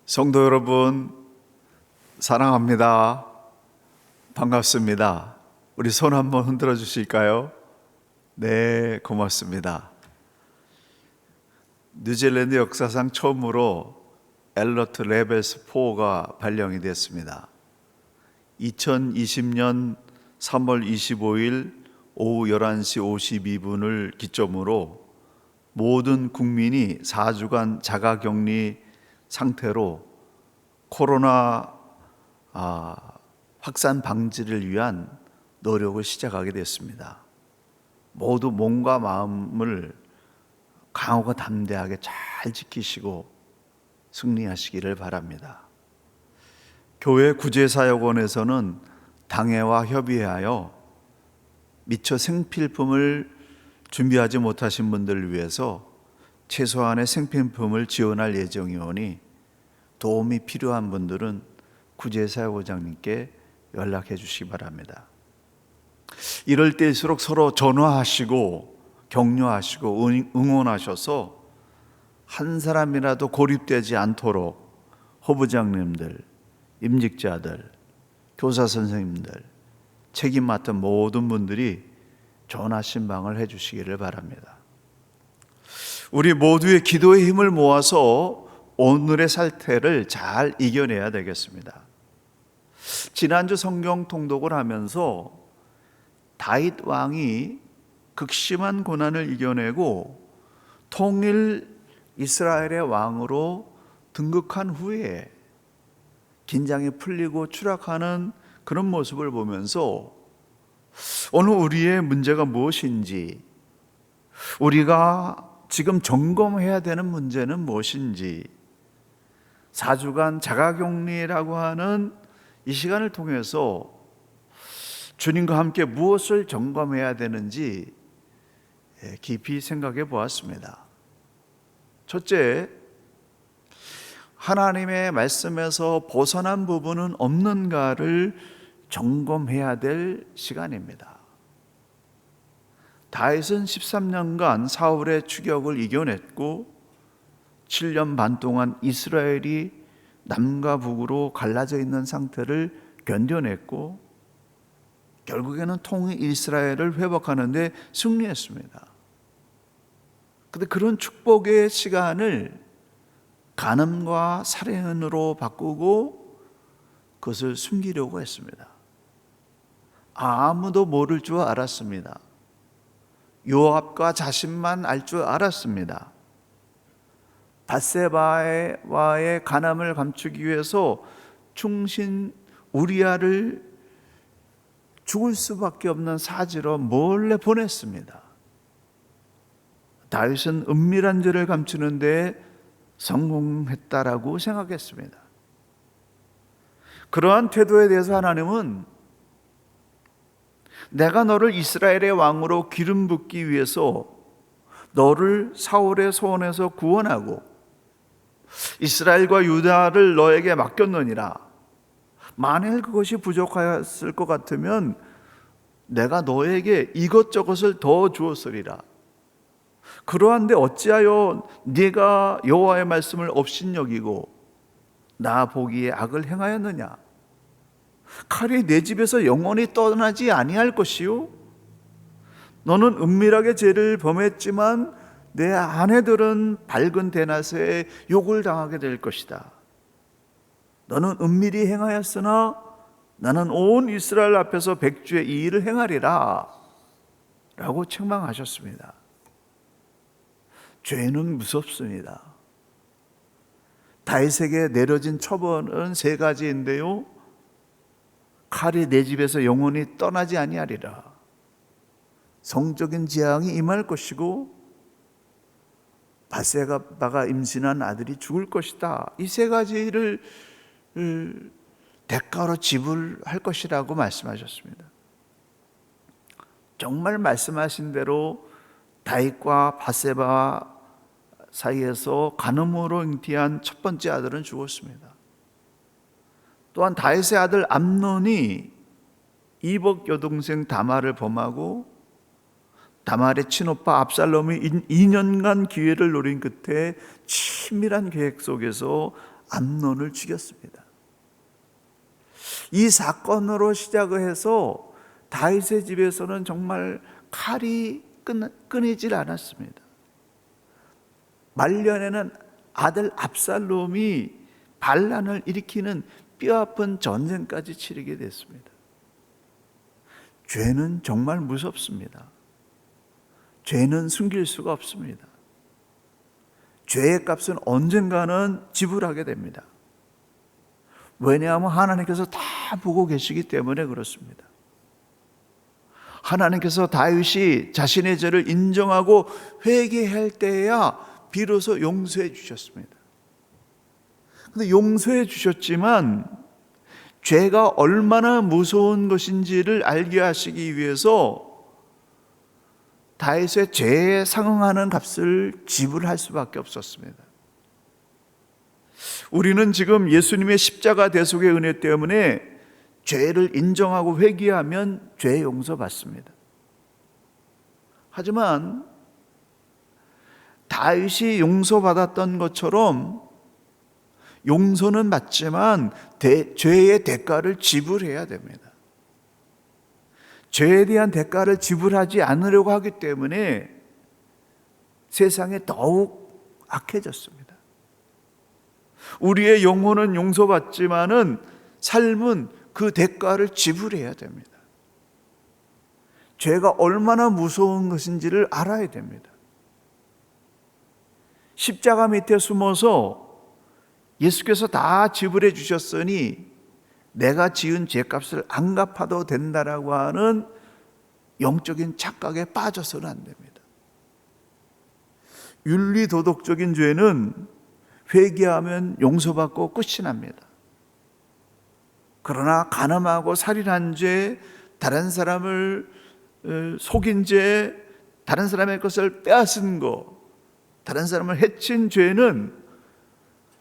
성도 여러분, 사랑합니다. 반갑습니다. 우리 손 한번 흔들어 주실까요? 네, 고맙습니다. 뉴질랜드 역사상 처음으로 엘러트 레벨스 4가 발령이 됐습니다. 2020년 3월 25일 오후 11시 52분을 기점으로 모든 국민이 4주간 자가격리 상태로 코로나 확산 방지를 위한 노력을 시작하게 됐습니다. 모두 몸과 마음을 강하고 담대하게 잘 지키시고 승리하시기를 바랍니다. 교회 구제사역원에서는 당회와 협의하여 미처 생필품을 준비하지 못하신 분들을 위해서 최소한의 생필품을 지원할 예정이오니 도움이 필요한 분들은 구제사역원장님께 연락해 주시기 바랍니다. 이럴 때일수록 서로 전화하시고 격려하시고 응원하셔서 한 사람이라도 고립되지 않도록 허부장님들, 임직자들, 교사 선생님들, 책임 맡은 모든 분들이 전화 신방을 해 주시기를 바랍니다. 우리 모두의 기도의 힘을 모아서 오늘의 사태를 잘 이겨내야 되겠습니다. 지난주 성경 통독을 하면서 다윗 왕이 극심한 고난을 이겨내고 통일 이스라엘의 왕으로 등극한 후에 긴장이 풀리고 추락하는 그런 모습을 보면서 오늘 우리의 문제가 무엇인지, 우리가 지금 점검해야 되는 문제는 무엇인지, 4주간 자가격리라고 하는 이 시간을 통해서 주님과 함께 무엇을 점검해야 되는지 깊이 생각해 보았습니다. 첫째, 하나님의 말씀에서 벗어난 부분은 없는가를 점검해야 될 시간입니다. 다윗은 13년간 사울의 추격을 이겨냈고 7년 반 동안 이스라엘이 남과 북으로 갈라져 있는 상태를 견뎌냈고 결국에는 통일 이스라엘을 회복하는 데 승리했습니다. 그런데 그런 축복의 시간을 간음과 살인으로 바꾸고 그것을 숨기려고 했습니다. 아무도 모를 줄 알았습니다. 요압과 자신만 알 줄 알았습니다. 밧세바와의 간암을 감추기 위해서 충신 우리아를 죽을 수밖에 없는 사지로 몰래 보냈습니다. 다윗은 은밀한 죄를 감추는 데 성공했다라고 생각했습니다. 그러한 태도에 대해서 하나님은 내가 너를 이스라엘의 왕으로 기름 붓기 위해서 너를 사울의 손에서 구원하고 이스라엘과 유다를 너에게 맡겼느니라. 만일 그것이 부족하였을 것 같으면 내가 너에게 이것저것을 더 주었으리라. 그러한데 어찌하여 네가 여호와의 말씀을 업신여기고 나 보기에 악을 행하였느냐? 칼이 내 집에서 영원히 떠나지 아니할 것이요, 너는 은밀하게 죄를 범했지만 내 아내들은 밝은 대낮에 욕을 당하게 될 것이다. 너는 은밀히 행하였으나 나는 온 이스라엘 앞에서 백주의 이 일을 행하리라 라고 책망하셨습니다. 죄는 무섭습니다. 다윗에게 내려진 처벌은 3가지인데요, 칼이 내 집에서 영원히 떠나지 아니하리라, 성적인 재앙이 임할 것이고 밧세바가 임신한 아들이 죽을 것이다. 이 3가지를 대가로 지불할 것이라고 말씀하셨습니다. 정말 말씀하신 대로 다윗과 밧세바 사이에서 간음으로 잉태한 첫 번째 아들은 죽었습니다. 또한 다윗의 아들 암논이 이복 여동생 다말을 범하고 다말의 친오빠 압살롬이 2년간 기회를 노린 끝에 친밀한 계획 속에서 암논을 죽였습니다. 이 사건으로 시작을 해서 다윗의 집에서는 정말 칼이 끊이질 않았습니다. 말년에는 아들 압살롬이 반란을 일으키는 뼈아픈 전쟁까지 치르게 됐습니다. 죄는 정말 무섭습니다. 죄는 숨길 수가 없습니다. 죄의 값은 언젠가는 지불하게 됩니다. 왜냐하면 하나님께서 다 보고 계시기 때문에 그렇습니다. 하나님께서 다윗이 자신의 죄를 인정하고 회개할 때야 비로소 용서해 주셨습니다. 그런데 용서해 주셨지만 죄가 얼마나 무서운 것인지를 알게 하시기 위해서 다윗의 죄에 상응하는 값을 지불할 수밖에 없었습니다. 우리는 지금 예수님의 십자가 대속의 은혜 때문에 죄를 인정하고 회개하면 죄 용서받습니다. 하지만 다윗이 용서받았던 것처럼 용서는 받지만 죄의 대가를 지불해야 됩니다. 죄에 대한 대가를 지불하지 않으려고 하기 때문에 세상에 더욱 악해졌습니다. 우리의 영혼은 용서받지만은 삶은 그 대가를 지불해야 됩니다. 죄가 얼마나 무서운 것인지를 알아야 됩니다. 십자가 밑에 숨어서 예수께서 다 지불해 주셨으니 내가 지은 죄값을 안 갚아도 된다라고 하는 영적인 착각에 빠져서는 안 됩니다. 윤리도덕적인 죄는 회개하면 용서받고 끝이 납니다. 그러나 간음하고 살인한 죄, 다른 사람을 속인 죄, 다른 사람의 것을 빼앗은 것, 다른 사람을 해친 죄는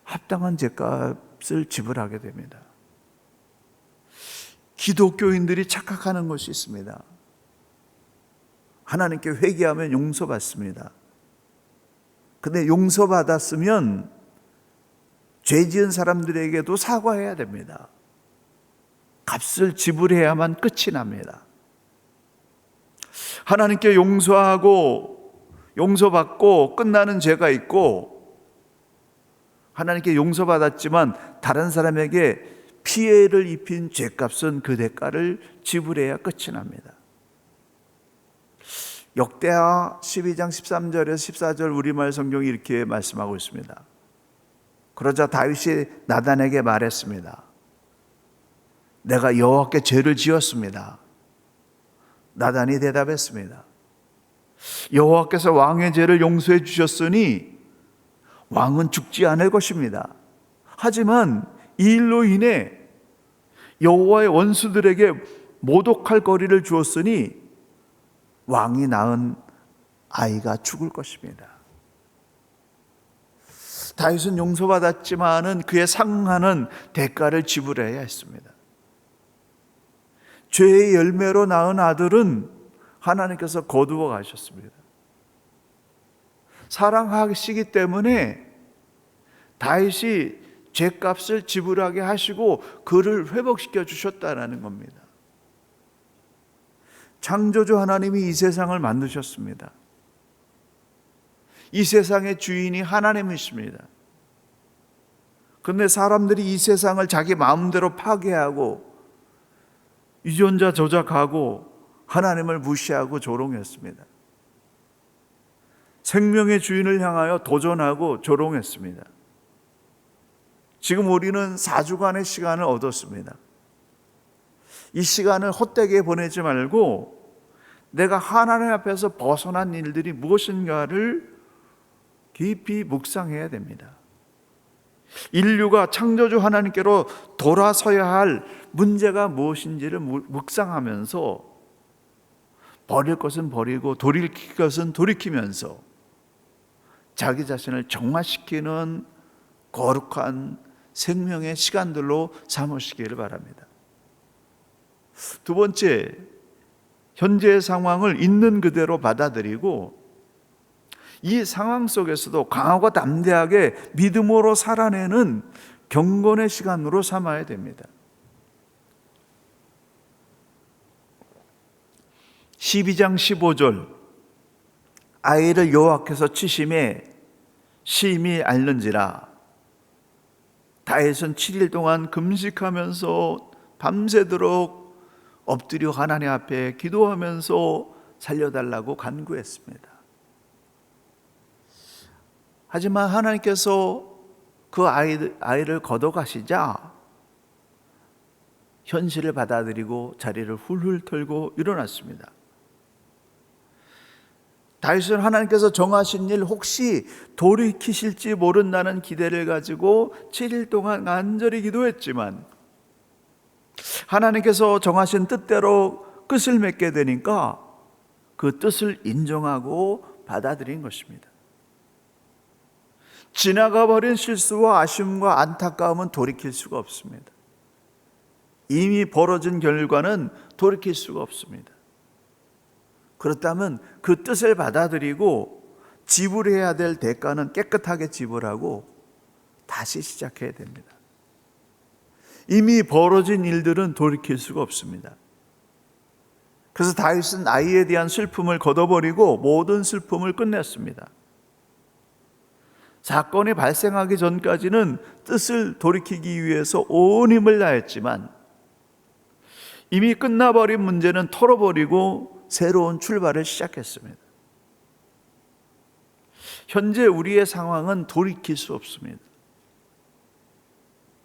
합당한 죄값을 지불하게 됩니다. 기독교인들이 착각하는 것이 있습니다. 하나님께 회개하면 용서받습니다. 근데 용서받았으면 죄 지은 사람들에게도 사과해야 됩니다. 값을 지불해야만 끝이 납니다. 하나님께 용서받고 끝나는 죄가 있고, 하나님께 용서받았지만 다른 사람에게 피해를 입힌 죄값은 그 대가를 지불해야 끝이 납니다. 역대하 12장 13절에서 14절 우리말 성경이 이렇게 말씀하고 있습니다. 그러자 다윗이 나단에게 말했습니다. 내가 여호와께 죄를 지었습니다. 나단이 대답했습니다. 여호와께서 왕의 죄를 용서해 주셨으니 왕은 죽지 않을 것입니다. 하지만 이 일로 인해 여호와의 원수들에게 모독할 거리를 주었으니 왕이 낳은 아이가 죽을 것입니다. 다윗은 용서받았지만은 그에 상응하는 대가를 지불해야 했습니다. 죄의 열매로 낳은 아들은 하나님께서 거두어 가셨습니다. 사랑하시기 때문에 다윗이 죄값을 지불하게 하시고 그를 회복시켜 주셨다는 겁니다. 창조주 하나님이 이 세상을 만드셨습니다. 이 세상의 주인이 하나님이십니다. 그런데 사람들이 이 세상을 자기 마음대로 파괴하고 유전자 조작하고 하나님을 무시하고 조롱했습니다. 생명의 주인을 향하여 도전하고 조롱했습니다. 지금 우리는 4주간의 시간을 얻었습니다. 이 시간을 헛되게 보내지 말고 내가 하나님 앞에서 벗어난 일들이 무엇인가를 깊이 묵상해야 됩니다. 인류가 창조주 하나님께로 돌아서야 할 문제가 무엇인지를 묵상하면서 버릴 것은 버리고 돌이킬 것은 돌이키면서 자기 자신을 정화시키는 거룩한 생명의 시간들로 삼으시기를 바랍니다. 두 번째, 현재의 상황을 있는 그대로 받아들이고 이 상황 속에서도 강하고 담대하게 믿음으로 살아내는 경건의 시간으로 삼아야 됩니다. 12장 15절 아이를 여호와께서 치심에 심히 앓는지라 다윗은 7일 동안 금식하면서 밤새도록 엎드려 하나님 앞에 기도하면서 살려달라고 간구했습니다. 하지만 하나님께서 그 아이를 걷어가시자 현실을 받아들이고 자리를 훌훌 털고 일어났습니다. 다윗은 하나님께서 정하신 일 혹시 돌이키실지 모른다는 기대를 가지고 7일 동안 간절히 기도했지만 하나님께서 정하신 뜻대로 끝을 맺게 되니까 그 뜻을 인정하고 받아들인 것입니다. 지나가 버린 실수와 아쉬움과 안타까움은 돌이킬 수가 없습니다. 이미 벌어진 결과는 돌이킬 수가 없습니다. 그렇다면 그 뜻을 받아들이고 지불해야 될 대가는 깨끗하게 지불하고 다시 시작해야 됩니다. 이미 벌어진 일들은 돌이킬 수가 없습니다. 그래서 다윗은 아이에 대한 슬픔을 걷어버리고 모든 슬픔을 끝냈습니다. 사건이 발생하기 전까지는 뜻을 돌이키기 위해서 온 힘을 다했지만 이미 끝나버린 문제는 털어버리고 새로운 출발을 시작했습니다. 현재 우리의 상황은 돌이킬 수 없습니다.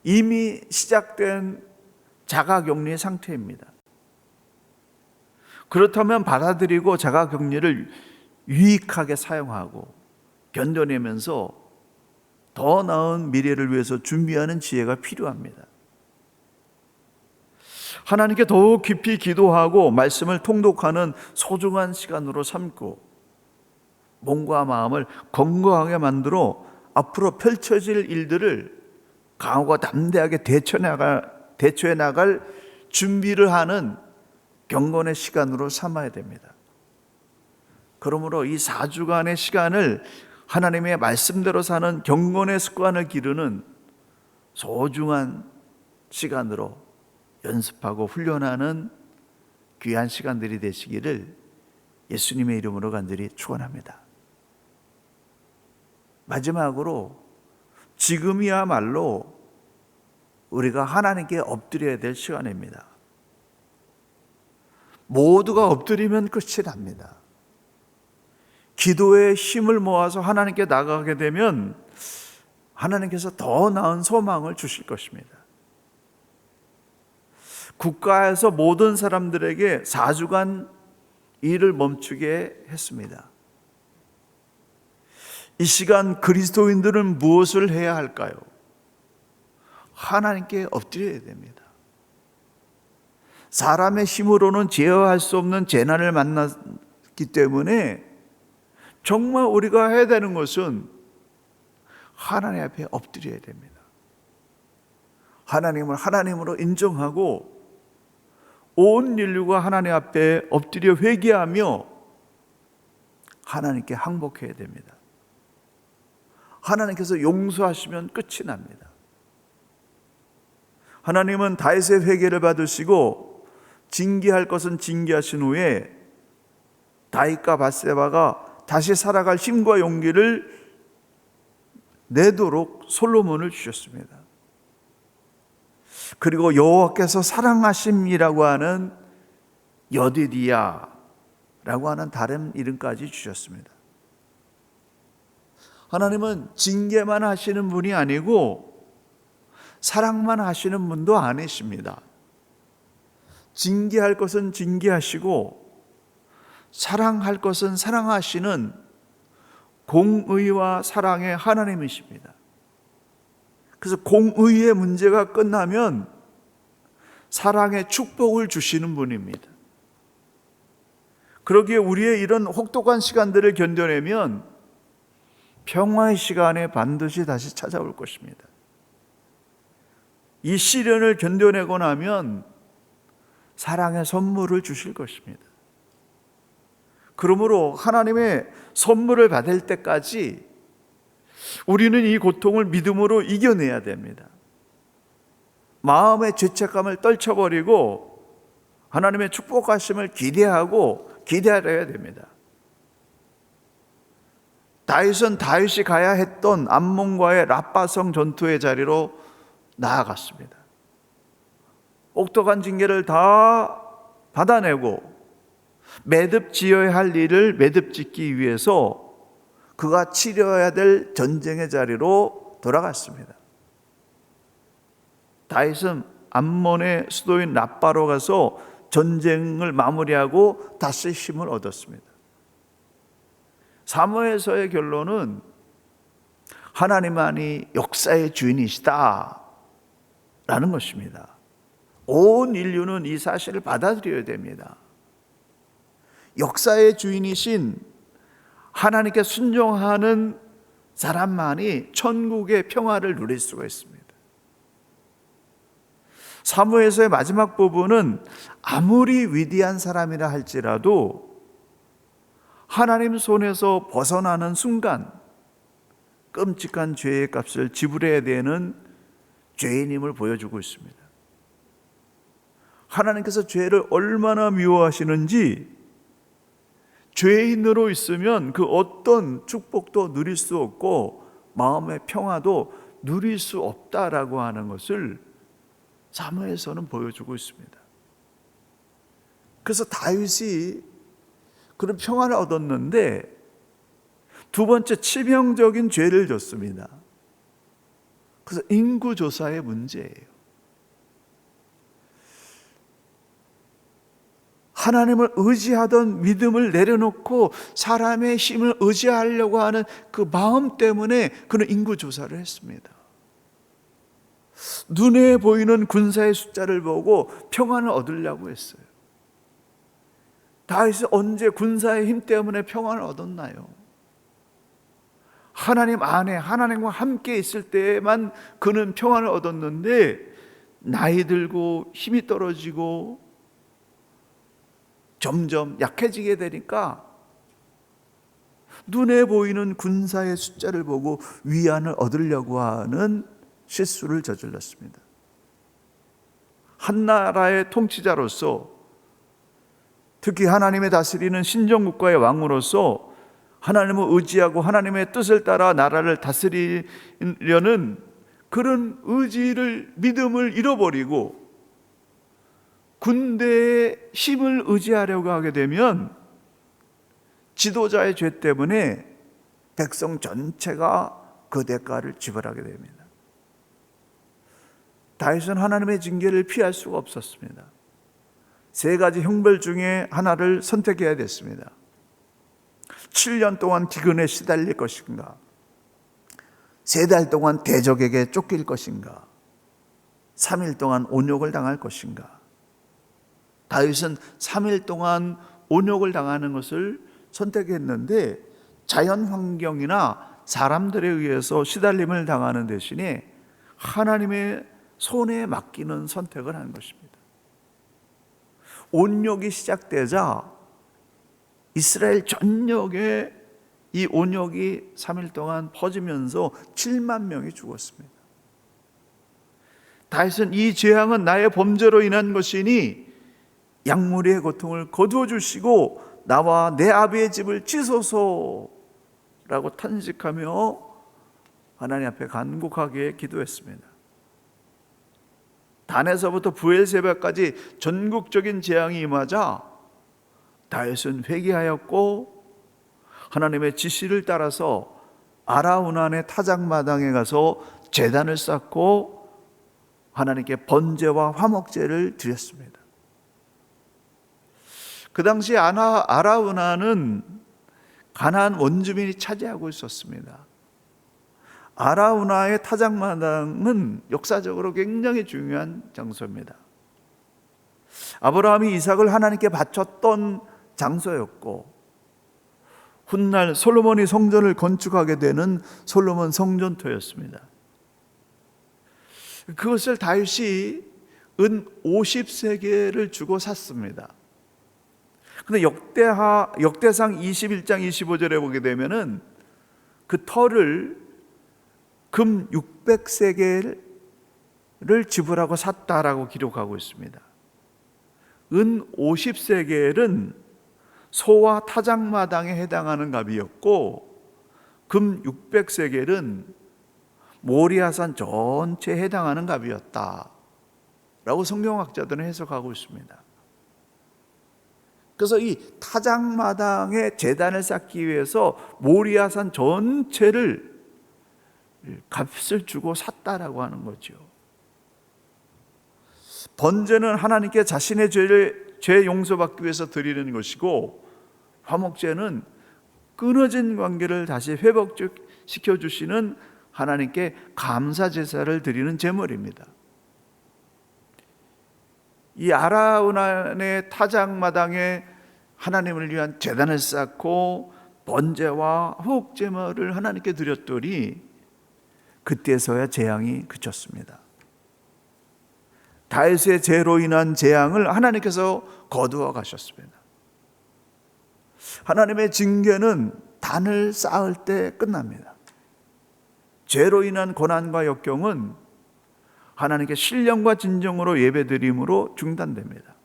이미 시작된 자가격리 상태입니다. 그렇다면 받아들이고 자가격리를 유익하게 사용하고 견뎌내면서 더 나은 미래를 위해서 준비하는 지혜가 필요합니다. 하나님께 더욱 깊이 기도하고 말씀을 통독하는 소중한 시간으로 삼고 몸과 마음을 건강하게 만들어 앞으로 펼쳐질 일들을 강하고 담대하게 대처해 나갈 준비를 하는 경건의 시간으로 삼아야 됩니다. 그러므로 이 4주간의 시간을 하나님의 말씀대로 사는 경건의 습관을 기르는 소중한 시간으로 연습하고 훈련하는 귀한 시간들이 되시기를 예수님의 이름으로 간절히 축원합니다. 마지막으로 지금이야말로 우리가 하나님께 엎드려야 될 시간입니다. 모두가 엎드리면 끝이 납니다. 기도에 힘을 모아서 하나님께 나가게 되면 하나님께서 더 나은 소망을 주실 것입니다. 국가에서 모든 사람들에게 4주간 일을 멈추게 했습니다. 이 시간 그리스도인들은 무엇을 해야 할까요? 하나님께 엎드려야 됩니다. 사람의 힘으로는 제어할 수 없는 재난을 만났기 때문에 정말 우리가 해야 되는 것은 하나님 앞에 엎드려야 됩니다. 하나님을 하나님으로 인정하고 온 인류가 하나님 앞에 엎드려 회개하며 하나님께 항복해야 됩니다. 하나님께서 용서하시면 끝이 납니다. 하나님은 다윗의 회개를 받으시고 징계할 것은 징계하신 후에 다윗과 밧세바가 다시 살아갈 힘과 용기를 내도록 솔로몬을 주셨습니다. 그리고 여호와께서 사랑하심이라고 하는 여디디야라고 하는 다른 이름까지 주셨습니다. 하나님은 징계만 하시는 분이 아니고 사랑만 하시는 분도 아니십니다. 징계할 것은 징계하시고 사랑할 것은 사랑하시는 공의와 사랑의 하나님이십니다. 그래서 공의의 문제가 끝나면 사랑의 축복을 주시는 분입니다. 그러기에 우리의 이런 혹독한 시간들을 견뎌내면 평화의 시간에 반드시 다시 찾아올 것입니다. 이 시련을 견뎌내고 나면 사랑의 선물을 주실 것입니다. 그러므로 하나님의 선물을 받을 때까지 우리는 이 고통을 믿음으로 이겨내야 됩니다. 마음의 죄책감을 떨쳐버리고 하나님의 축복하심을 기대하여야 됩니다. 다윗은 다윗이 가야 했던 암몬과의 랍바성 전투의 자리로 나아갔습니다. 옥독한 징계를 다 받아내고 매듭 지어야 할 일을 매듭 짓기 위해서 그가 치러야 될 전쟁의 자리로 돌아갔습니다. 다윗은 암몬의 수도인 랍바로 가서 전쟁을 마무리하고 다시 힘을 얻었습니다. 사무엘서의 결론은 하나님만이 역사의 주인이시다 라는 것입니다. 온 인류는 이 사실을 받아들여야 됩니다. 역사의 주인이신 하나님께 순종하는 사람만이 천국의 평화를 누릴 수가 있습니다. 사무엘서의 마지막 부분은 아무리 위대한 사람이라 할지라도 하나님 손에서 벗어나는 순간 끔찍한 죄의 값을 지불해야 되는 죄인임을 보여주고 있습니다. 하나님께서 죄를 얼마나 미워하시는지 죄인으로 있으면 그 어떤 축복도 누릴 수 없고 마음의 평화도 누릴 수 없다라고 하는 것을 사무엘서는 보여주고 있습니다. 그래서 다윗이 그런 평화를 얻었는데 두 번째 치명적인 죄를 졌습니다. 그래서 인구조사의 문제예요. 하나님을 의지하던 믿음을 내려놓고 사람의 힘을 의지하려고 하는 그 마음 때문에 그는 인구조사를 했습니다. 눈에 보이는 군사의 숫자를 보고 평안을 얻으려고 했어요. 다윗이 언제 군사의 힘 때문에 평안을 얻었나요? 하나님 안에 하나님과 함께 있을 때만 그는 평안을 얻었는데 나이 들고 힘이 떨어지고 점점 약해지게 되니까 눈에 보이는 군사의 숫자를 보고 위안을 얻으려고 하는 실수를 저질렀습니다. 한 나라의 통치자로서 특히 하나님의 다스리는 신정국가의 왕으로서 하나님을 의지하고 하나님의 뜻을 따라 나라를 다스리려는 그런 의지를 믿음을 잃어버리고 군대의 힘을 의지하려고 하게 되면 지도자의 죄 때문에 백성 전체가 그 대가를 지불하게 됩니다. 다윗은 하나님의 징계를 피할 수가 없었습니다. 세 가지 형벌 중에 하나를 선택해야 됐습니다. 7년 동안 기근에 시달릴 것인가? 3달 동안 대적에게 쫓길 것인가? 3일 동안 온욕을 당할 것인가? 다윗은 3일 동안 온욕을 당하는 것을 선택했는데 자연 환경이나 사람들에 의해서 시달림을 당하는 대신에 하나님의 손에 맡기는 선택을 한 것입니다. 온욕이 시작되자 이스라엘 전역에 이 온욕이 3일 동안 퍼지면서 7만 명이 죽었습니다. 다윗은 이 재앙은 나의 범죄로 인한 것이니 양무리의 고통을 거두어 주시고 나와 내 아비의 집을 치소서라고 탄식하며 하나님 앞에 간곡하게 기도했습니다. 단에서부터 부엘세바까지 전국적인 재앙이 임하자 다윗은 회개하였고 하나님의 지시를 따라서 아라우난의 타작마당에 가서 제단을 쌓고 하나님께 번제와 화목제를 드렸습니다. 그 당시 아라우난은 가나안 원주민이 차지하고 있었습니다. 아라우나의 타작마당은 역사적으로 굉장히 중요한 장소입니다. 아브라함이 이삭을 하나님께 바쳤던 장소였고 훗날 솔로몬이 성전을 건축하게 되는 솔로몬 성전토였습니다. 그것을 다윗이 은 50세겔을 주고 샀습니다. 근데 역대상 21장 25절에 보게 되면은 그 터를 금 600세겔 지불하고 샀다라고 기록하고 있습니다. 은 50세겔은 소와 타작마당에 해당하는 값이었고, 금 600세겔은 모리아산 전체에 해당하는 값이었다 라고 성경학자들은 해석하고 있습니다. 그래서 이 타작마당에 제단을 쌓기 위해서 모리아산 전체를 값을 주고 샀다라고 하는 거죠. 번제는 하나님께 자신의 죄 용서받기 위해서 드리는 것이고, 화목제는 끊어진 관계를 다시 회복시켜 주시는 하나님께 감사 제사를 드리는 제물입니다. 이 아라우난의 타작마당에 하나님을 위한 제단을 쌓고 번제와 화목제물을 하나님께 드렸더니 그때서야 재앙이 그쳤습니다. 다윗의 죄로 인한 재앙을 하나님께서 거두어 가셨습니다. 하나님의 징계는 단을 쌓을 때 끝납니다. 죄로 인한 고난과 역경은 하나님께 신령과 진정으로 예배드림으로 중단됩니다.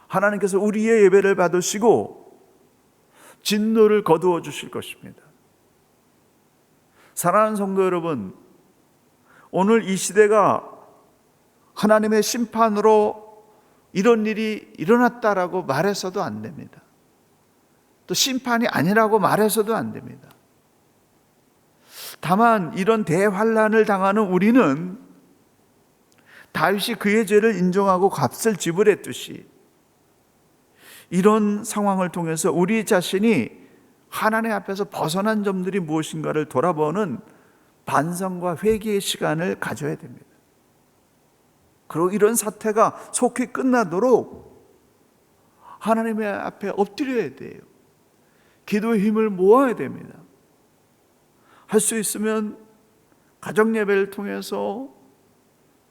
하나님께서 우리의 예배를 받으시고 진노를 거두어 주실 것입니다. 사랑하는 성도 여러분, 오늘 이 시대가 하나님의 심판으로 이런 일이 일어났다라고 말해서도 안 됩니다. 또 심판이 아니라고 말해서도 안 됩니다. 다만 이런 대환란을 당하는 우리는 다윗이 그의 죄를 인정하고 값을 지불했듯이 이런 상황을 통해서 우리 자신이 하나님 앞에서 벗어난 점들이 무엇인가를 돌아보는 반성과 회개의 시간을 가져야 됩니다. 그리고 이런 사태가 속히 끝나도록 하나님의 앞에 엎드려야 돼요. 기도의 힘을 모아야 됩니다. 할 수 있으면 가정 예배를 통해서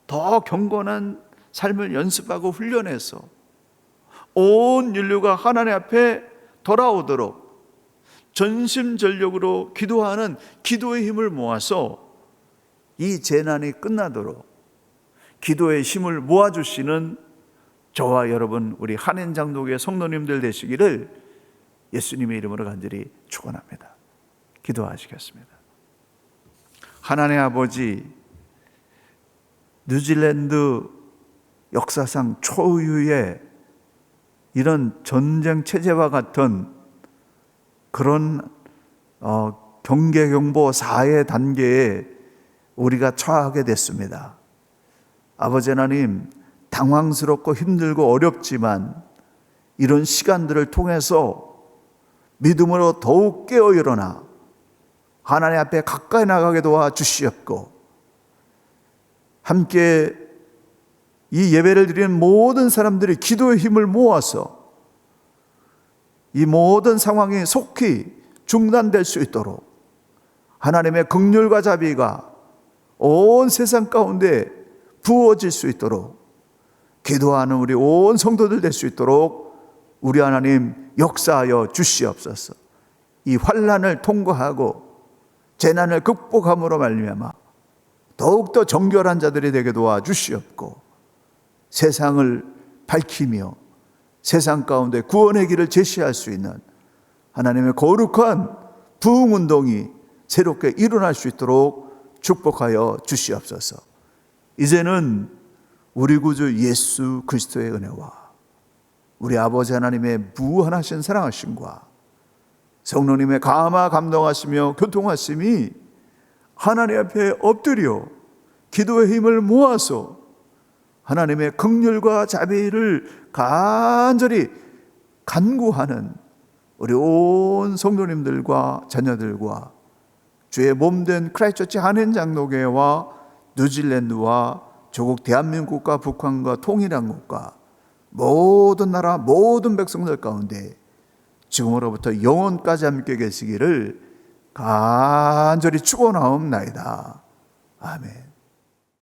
더 경건한 삶을 연습하고 훈련해서 온 인류가 하나님 앞에 돌아오도록 전심전력으로 기도하는 기도의 힘을 모아서 이 재난이 끝나도록 기도의 힘을 모아주시는 저와 여러분, 우리 한인장독의 성도님들 되시기를 예수님의 이름으로 간절히 축원합니다. 기도하시겠습니다. 하나님 아버지, 뉴질랜드 역사상 초유의 이런 전쟁 체제와 같은 그런 경계경보 4의 단계에 우리가 처하게 됐습니다. 아버지 하나님, 당황스럽고 힘들고 어렵지만 이런 시간들을 통해서 믿음으로 더욱 깨어 일어나 하나님 앞에 가까이 나가게 도와주시옵고, 함께 이 예배를 드리는 모든 사람들이 기도의 힘을 모아서 이 모든 상황이 속히 중단될 수 있도록 하나님의 긍휼과 자비가 온 세상 가운데 부어질 수 있도록 기도하는 우리 온 성도들 될 수 있도록 우리 하나님 역사하여 주시옵소서. 이 환난을 통과하고 재난을 극복함으로 말미암아 더욱더 정결한 자들이 되게 도와주시옵고, 세상을 밝히며 세상 가운데 구원의 길을 제시할 수 있는 하나님의 거룩한 부흥운동이 새롭게 일어날 수 있도록 축복하여 주시옵소서. 이제는 우리 구주 예수 그리스도의 은혜와 우리 아버지 하나님의 무한하신 사랑하심과 성령님의 감화 감동하시며 교통하심이 하나님 앞에 엎드려 기도의 힘을 모아서 하나님의 긍휼과 자비를 간절히 간구하는 우리 온 성도님들과 자녀들과 주의 몸된 크라이스트처치 한인장로교회와 뉴질랜드와 조국 대한민국과 북한과 통일한국과 모든 나라 모든 백성들 가운데 지금으로부터 영원까지 함께 계시기를 간절히 축원하옵나이다. 아멘.